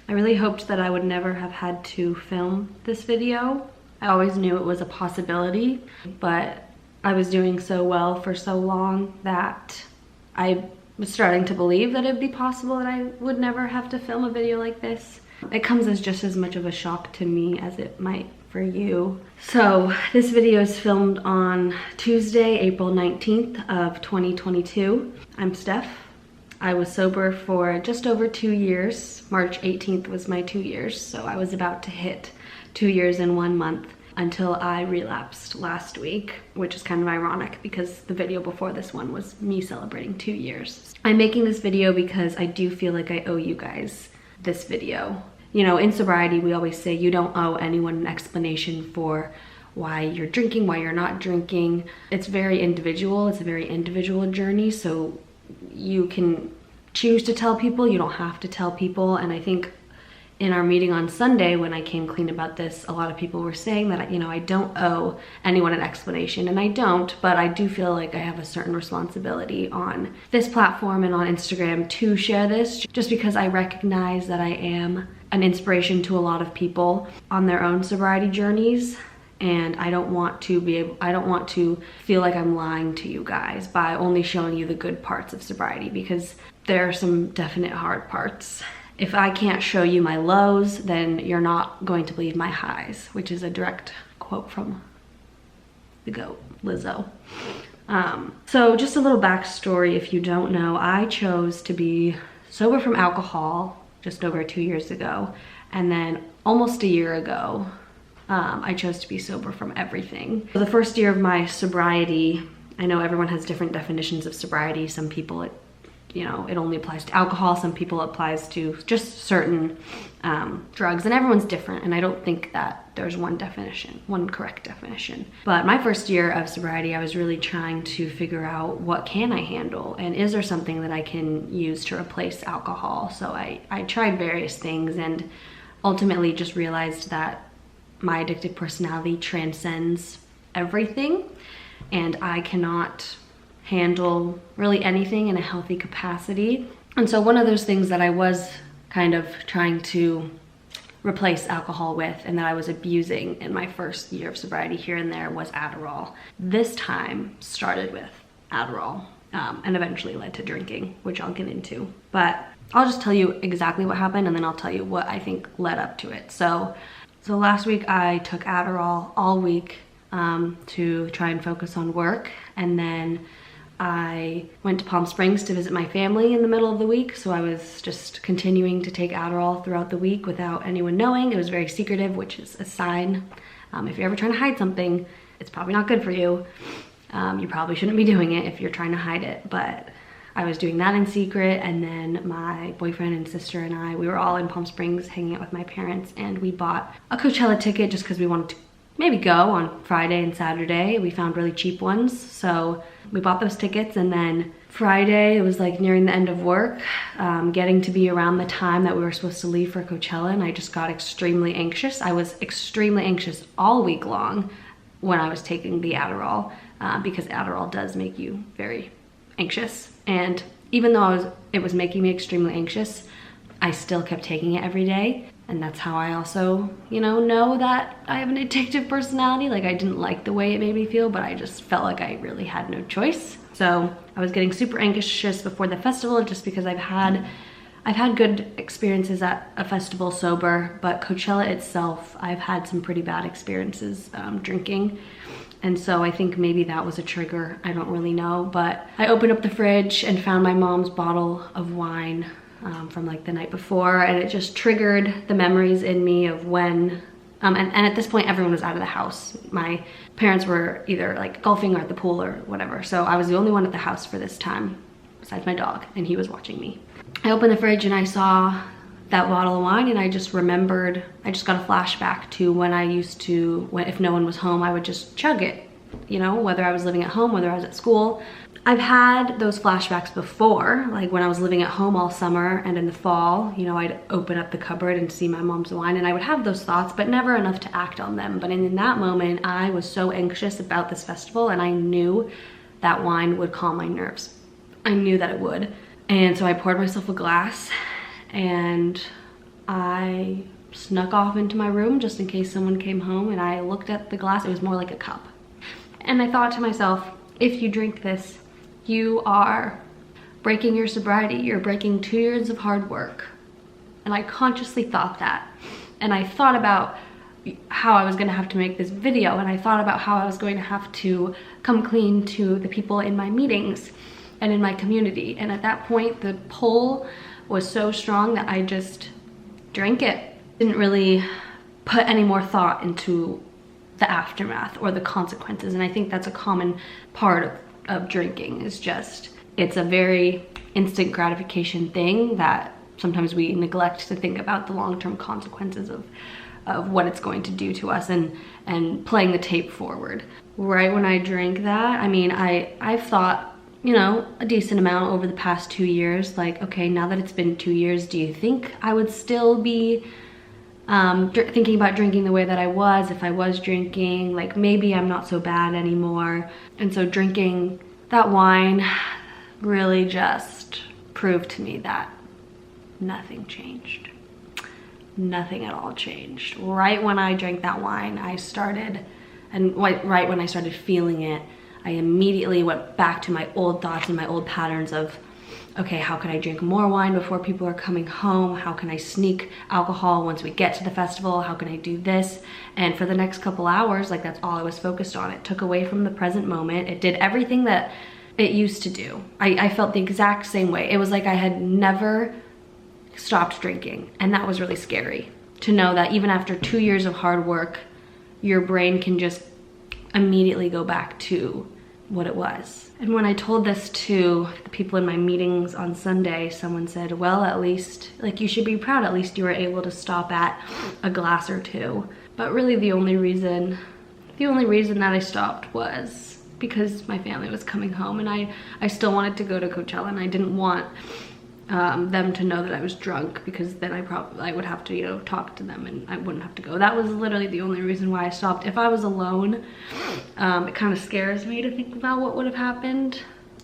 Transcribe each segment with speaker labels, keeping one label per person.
Speaker 1: I really hoped that I would never have had to film this video. I always knew it was a possibility, but I was doing so well for so long that I was starting to believe that it'd be possible that I would never have to film a video like this. It comes as just as much of a shock to me as it might for you. So this video is filmed on Tuesday, April 19th of 2022. I'm Steph. I was sober for just over 2 years. March 18th was my 2 years, so I was about to hit 2 years in 1 month until I relapsed last week, which is kind of ironic because the video before this one was me celebrating 2 years. I'm making this video because I do feel like I owe you guys this video. You know, in sobriety, we always say you don't owe anyone an explanation for why you're drinking, why you're not drinking. It's very individual. It's a very individual journey, so you can choose to tell people, you don't have to tell people. And I think in our meeting on Sunday, when I came clean about this, a lot of people were saying that, you know, I don't owe anyone an explanation, and I don't, but I do feel like I have a certain responsibility on this platform and on Instagram to share this, just because I recognize that I am an inspiration to a lot of people on their own sobriety journeys. And I don't want to feel like I'm lying to you guys by only showing you the good parts of sobriety, because there are some definite hard parts. If I can't show you my lows, then you're not going to believe my highs, which is a direct quote from the GOAT, Lizzo. So just a little backstory if you don't know, I chose to be sober from alcohol just over 2 years ago, and then almost a year ago, I chose to be sober from everything. So the first year of my sobriety, I know everyone has different definitions of sobriety. Some people, it only applies to alcohol. Some people it applies to just certain drugs, and everyone's different. And I don't think that there's one definition, one correct definition. But my first year of sobriety, I was really trying to figure out what can I handle, and is there something that I can use to replace alcohol? So I tried various things and ultimately just realized that my addictive personality transcends everything, and I cannot handle really anything in a healthy capacity. And so one of those things that I was kind of trying to replace alcohol with, and that I was abusing in my first year of sobriety here and there, was Adderall. This time started with Adderall and eventually led to drinking, which I'll get into. But I'll just tell you exactly what happened, and then I'll tell you what I think led up to it. So last week I took Adderall all week to try and focus on work, and then I went to Palm Springs to visit my family in the middle of the week, so I was just continuing to take Adderall throughout the week without anyone knowing. It was very secretive, which is a sign. If you're ever trying to hide something, it's probably not good for you. You probably shouldn't be doing it if you're trying to hide it, but I was doing that in secret. And then my boyfriend and sister and we were all in Palm Springs hanging out with my parents, and we bought a Coachella ticket just because we wanted to maybe go on Friday and Saturday. We found really cheap ones, so we bought those tickets. And then Friday, it was like nearing the end of work, getting to be around the time that we were supposed to leave for Coachella, and I just got extremely anxious. I was extremely anxious all week long when I was taking the Adderall, because Adderall does make you very anxious. And even though it was making me extremely anxious, I still kept taking it every day. And that's how I also, know that I have an addictive personality. Like, I didn't like the way it made me feel, but I just felt like I really had no choice. So I was getting super anxious before the festival, just because I've had good experiences at a festival sober, but Coachella itself, I've had some pretty bad experiences drinking. And so I think maybe that was a trigger. I don't really know, but I opened up the fridge and found my mom's bottle of wine from like the night before, and it just triggered the memories in me of when, and at this point everyone was out of the house. My parents were either like golfing or at the pool or whatever, so I was the only one at the house for this time, besides my dog, and he was watching me. I opened the fridge and I saw that bottle of wine, and I just remembered, I just got a flashback to when I used to, if no one was home, I would just chug it, whether I was living at home, whether I was at school. I've had those flashbacks before, like when I was living at home all summer, and in the fall, I'd open up the cupboard and see my mom's wine, and I would have those thoughts, but never enough to act on them. But in that moment, I was so anxious about this festival, and I knew that wine would calm my nerves. I knew that it would. And so I poured myself a glass, and I snuck off into my room just in case someone came home, and I looked at the glass. It was more like a cup. And I thought to myself, if you drink this, you are breaking your sobriety. You're breaking 2 years of hard work. And I consciously thought that. And I thought about how I was gonna have to make this video, and I thought about how I was going to have to come clean to the people in my meetings and in my community. And at that point, the pull was so strong that I just drank it. Didn't really put any more thought into the aftermath or the consequences. And I think that's a common part of drinking, is just, it's a very instant gratification thing that sometimes we neglect to think about the long-term consequences of what it's going to do to us, and playing the tape forward. Right when I drank that, I mean, I've thought, you know, a decent amount over the past 2 years, like, okay, now that it's been 2 years, do you think I would still be thinking about drinking the way that I was if I was drinking? Like, maybe I'm not so bad anymore. And so drinking that wine really just proved to me that nothing changed. Nothing at all changed. Right when I drank that wine, I started, and right when I started feeling it, I immediately went back to my old thoughts and my old patterns of, okay, how can I drink more wine before people are coming home? How can I sneak alcohol once we get to the festival? How can I do this? And for the next couple hours, like, that's all I was focused on. It took away from the present moment. It did everything that it used to do. I felt the exact same way. It was like I had never stopped drinking, and that was really scary, to know that even after 2 years of hard work, your brain can just immediately go back to what it was. And when I told this to the people in my meetings on Sunday, someone said, well, at least, like, you should be proud, at least you were able to stop at a glass or two. But really the only reason that I stopped was because my family was coming home, and I still wanted to go to Coachella, and I didn't want them to know that I was drunk, because then I would have to, you know, talk to them, and I wouldn't have to go. That was literally the only reason why I stopped. If I was alone, it kind of scares me to think about what would have happened.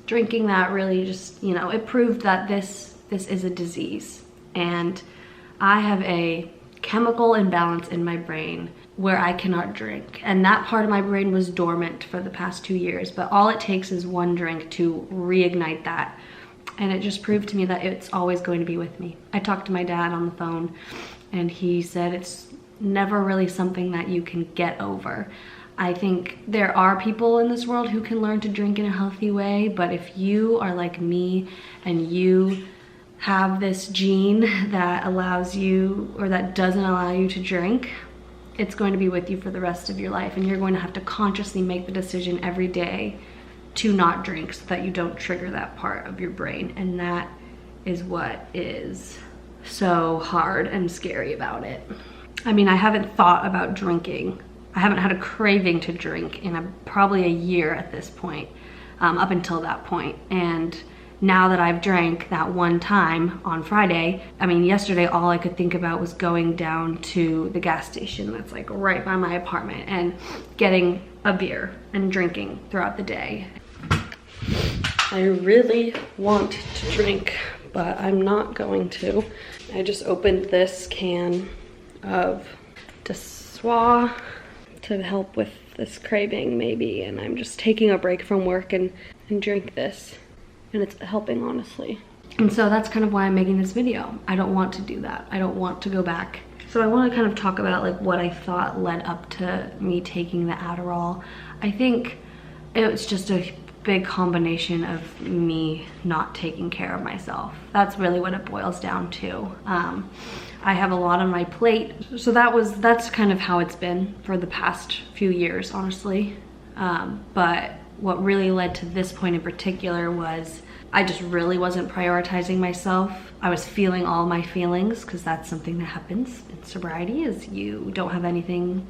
Speaker 1: Drinking that really just, you know, it proved that this is a disease, and I have a chemical imbalance in my brain where I cannot drink, and that part of my brain was dormant for the past 2 years, but all it takes is one drink to reignite that. And it just proved to me that it's always going to be with me. I talked to my dad on the phone, and he said it's never really something that you can get over. I think there are people in this world who can learn to drink in a healthy way, but if you are like me and you have this gene that allows you, or that doesn't allow you to drink, it's going to be with you for the rest of your life, and you're going to have to consciously make the decision every day to not drink so that you don't trigger that part of your brain. And that is what is so hard and scary about it. I mean, I haven't thought about drinking. I haven't had a craving to drink in probably a year at this point, up until that point. And now that I've drank that one time on Friday, I mean, yesterday all I could think about was going down to the gas station that's like right by my apartment and getting a beer and drinking throughout the day. I really want to drink, but I'm not going to. I just opened this can of Dessoir to help with this craving maybe, and I'm just taking a break from work and drink this, and it's helping, honestly. And so that's kind of why I'm making this video. I don't want to do that. I don't want to go back. So I want to kind of talk about like what I thought led up to me taking the Adderall. I think it was just a big combination of me not taking care of myself. That's really what it boils down to. I have a lot on my plate, so that's kind of how it's been for the past few years, honestly. But what really led to this point in particular was I just really wasn't prioritizing myself. I was feeling all my feelings, because that's something that happens in sobriety, is you don't have anything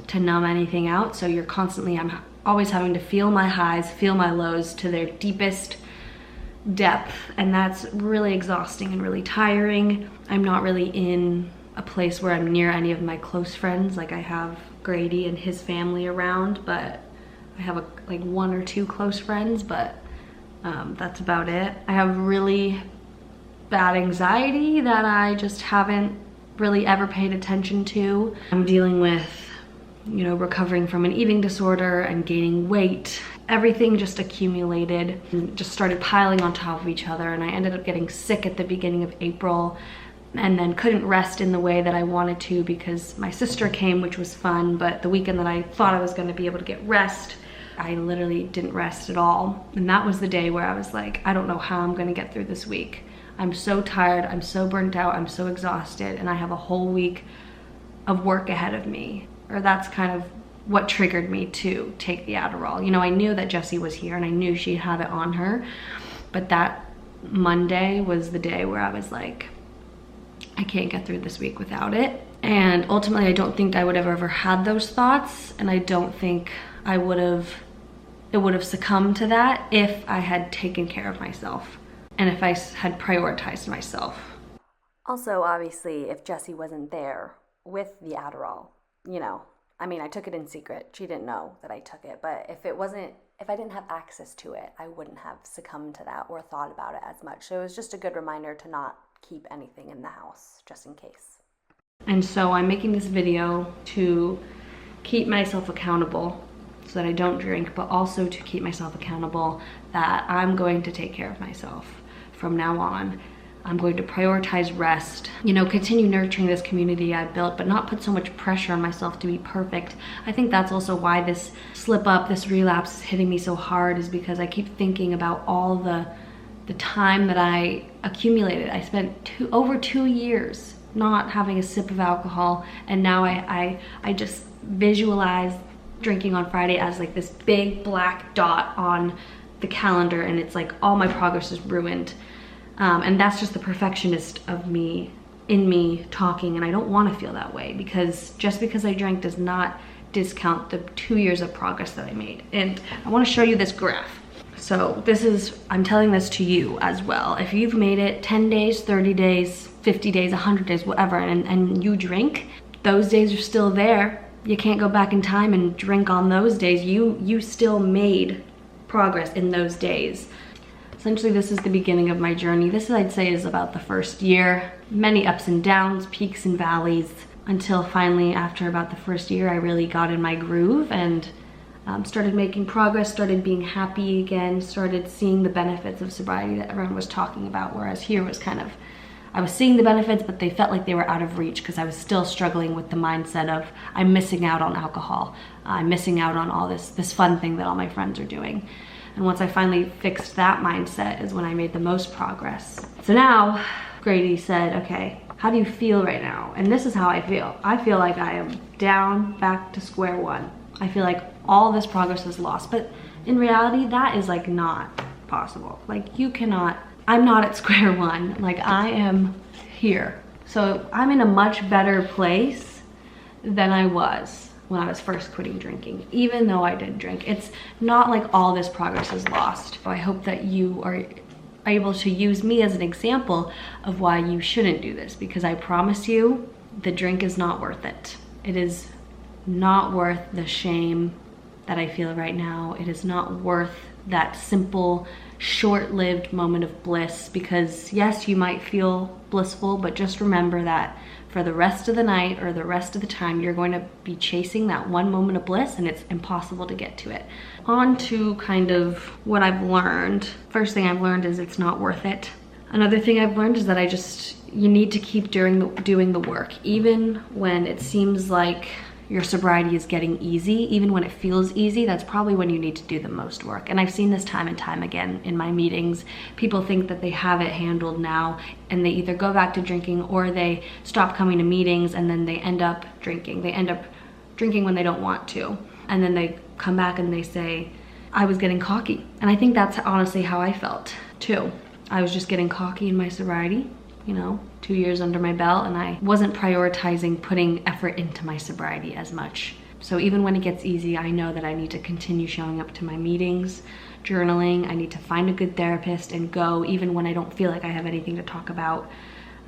Speaker 1: to numb anything out, so you're constantly, I'm always having to feel my highs, feel my lows to their deepest depth, and that's really exhausting and really tiring. I'm not really in a place where I'm near any of my close friends. Like, I have Grady and his family around, but I have like 1 or 2 close friends, but that's about it. I have really bad anxiety that I just haven't really ever paid attention to. I'm dealing with, you know, recovering from an eating disorder and gaining weight. Everything just accumulated and just started piling on top of each other, and I ended up getting sick at the beginning of April and then couldn't rest in the way that I wanted to because my sister came, which was fun, but the weekend that I thought I was going to be able to get rest, I literally didn't rest at all. And that was the day where I was like, I don't know how I'm going to get through this week. I'm so tired, I'm so burnt out, I'm so exhausted, and I have a whole week of work ahead of me. Or that's kind of what triggered me to take the Adderall. You know, I knew that Jessie was here and I knew she had it on her, but that Monday was the day where I was like, I can't get through this week without it. And ultimately, I don't think I would have ever had those thoughts, and I don't think it would have succumbed to that if I had taken care of myself and if I had prioritized myself.
Speaker 2: Also, obviously, if Jessie wasn't there with the Adderall, you know, I mean, I took it in secret. She didn't know that I took it, but if I didn't have access to it, I wouldn't have succumbed to that or thought about it as much. So it was just a good reminder to not keep anything in the house, just in case.
Speaker 1: And so I'm making this video to keep myself accountable so that I don't drink, but also to keep myself accountable that I'm going to take care of myself from now on. I'm going to prioritize rest, you know, continue nurturing this community I built, but not put so much pressure on myself to be perfect. I think that's also why this slip up, this relapse is hitting me so hard, is because I keep thinking about all the time that I accumulated. I spent over 2 years not having a sip of alcohol, and now I just visualize drinking on Friday as like this big black dot on the calendar, and it's like all my progress is ruined. And that's just the perfectionist of me, in me talking, and I don't want to feel that way, because just because I drank does not discount the 2 years of progress that I made. And I want to show you this graph. So I'm telling this to you as well. If you've made it 10 days, 30 days, 50 days, 100 days, whatever, and you drink, those days are still there. You can't go back in time and drink on those days. You still made progress in those days. Essentially, this is the beginning of my journey. This, I'd say, is about the first year. Many ups and downs, peaks and valleys, until finally, after about the first year, I really got in my groove and started making progress, started being happy again, started seeing the benefits of sobriety that everyone was talking about, whereas here was kind of, I was seeing the benefits, but they felt like they were out of reach because I was still struggling with the mindset of, I'm missing out on alcohol. I'm missing out on all this fun thing that all my friends are doing. And once I finally fixed that mindset is when I made the most progress. So now, Grady said, okay, how do you feel right now? And this is how I feel. I feel like I am down, back to square one. I feel like all this progress is lost, but in reality, that is like not possible. Like you cannot, I'm not at square one. Like I am here. So I'm in a much better place than I was when I was first quitting drinking, even though I did drink. It's not like all this progress is lost. I hope that you are able to use me as an example of why you shouldn't do this, because I promise you, the drink is not worth it. It is not worth the shame that I feel right now. It is not worth that simple, short-lived moment of bliss, because yes, you might feel blissful, but just remember that for the rest of the night or the rest of the time, you're going to be chasing that one moment of bliss, and it's impossible to get to it. On to kind of what I've learned. First thing I've learned is it's not worth it. Another thing I've learned is that you need to keep doing the work, even when it seems like your sobriety is getting easy. Even when it feels easy, that's probably when you need to do the most work. And I've seen this time and time again in my meetings. People think that they have it handled now, and they either go back to drinking or they stop coming to meetings, and then they end up drinking. They end up drinking when they don't want to. And then they come back and they say, I was getting cocky. And I think that's honestly how I felt too. I was just getting cocky in my sobriety, you know, 2 years under my belt, and I wasn't prioritizing putting effort into my sobriety as much. So even when it gets easy, I know that I need to continue showing up to my meetings, journaling. I need to find a good therapist and go even when I don't feel like I have anything to talk about.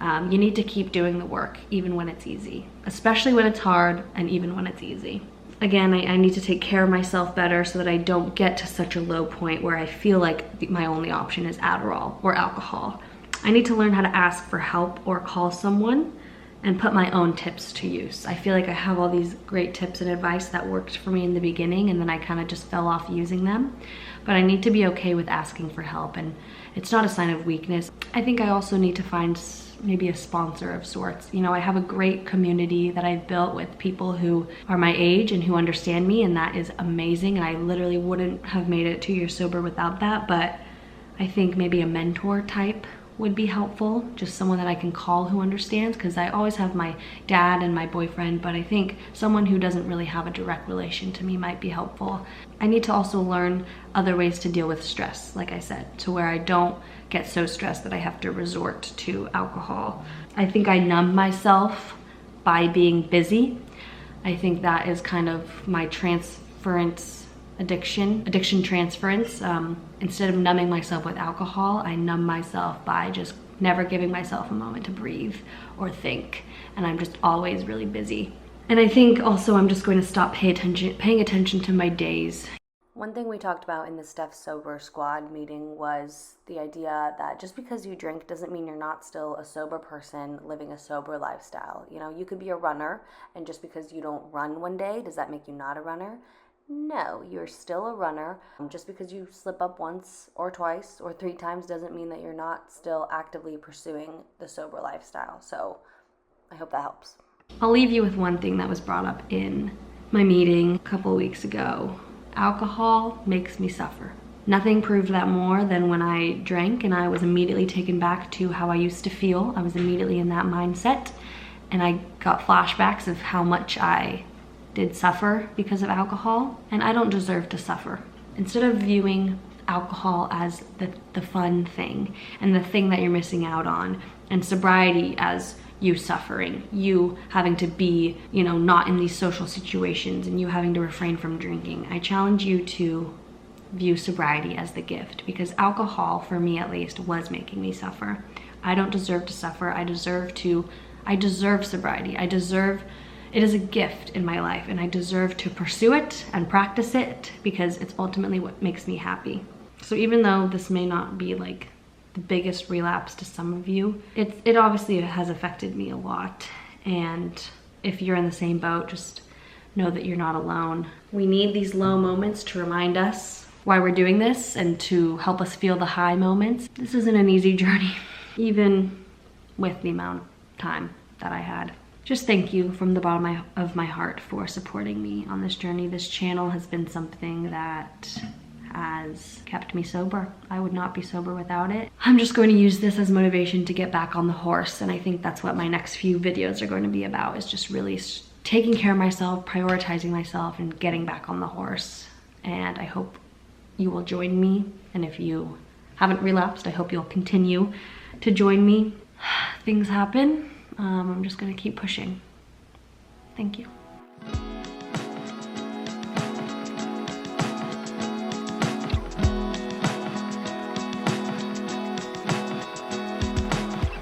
Speaker 1: You need to keep doing the work even when it's easy, especially when it's hard, and even when it's easy. Again, I need to take care of myself better so that I don't get to such a low point where I feel like my only option is Adderall or alcohol. I need to learn how to ask for help or call someone and put my own tips to use. I feel like I have all these great tips and advice that worked for me in the beginning, and then I kind of just fell off using them. But I need to be okay with asking for help, and it's not a sign of weakness. I think I also need to find maybe a sponsor of sorts. You know, I have a great community that I've built with people who are my age and who understand me, and that is amazing. And I literally wouldn't have made it 2 years sober without that. But I think maybe a mentor type would be helpful, just someone that I can call who understands, because I always have my dad and my boyfriend, but I think someone who doesn't really have a direct relation to me might be helpful. I need to also learn other ways to deal with stress, like I said, to where I don't get so stressed that I have to resort to alcohol. I think I numb myself by being busy. I think that is kind of my transference addiction transference. Instead of numbing myself with alcohol, I numb myself by just never giving myself a moment to breathe or think, and I'm just always really busy. And I think also I'm just going to stop paying attention to my days.
Speaker 2: One thing we talked about in the Steph Sober Squad meeting was the idea that just because you drink doesn't mean you're not still a sober person living a sober lifestyle. You know, you could be a runner, and just because you don't run one day, does that make you not a runner? No, you're still a runner. Just because you slip up once or twice or 3 times doesn't mean that you're not still actively pursuing the sober lifestyle. So I hope that helps.
Speaker 1: I'll leave you with one thing that was brought up in my meeting a couple weeks ago. Alcohol makes me suffer. Nothing proved that more than when I drank and I was immediately taken back to how I used to feel. I was immediately in that mindset, and I got flashbacks of how much I did suffer because of alcohol, and I don't deserve to suffer. Instead of viewing alcohol as the fun thing and the thing that you're missing out on, and sobriety as you suffering, you having to be, you know, not in these social situations and you having to refrain from drinking, I challenge you to view sobriety as the gift, because alcohol, for me at least, was making me suffer. I don't deserve to suffer. I deserve sobriety. It is a gift in my life, and I deserve to pursue it and practice it because it's ultimately what makes me happy. So even though this may not be like the biggest relapse to some of you, it obviously has affected me a lot. And if you're in the same boat, just know that you're not alone. We need these low moments to remind us why we're doing this and to help us feel the high moments. This isn't an easy journey, even with the amount of time that I had. Just thank you from the bottom of my heart for supporting me on this journey. This channel has been something that has kept me sober. I would not be sober without it. I'm just going to use this as motivation to get back on the horse, and I think that's what my next few videos are going to be about, is just really taking care of myself, prioritizing myself, and getting back on the horse. And I hope you will join me, and if you haven't relapsed, I hope you'll continue to join me. Things happen. I'm just gonna keep pushing. Thank you.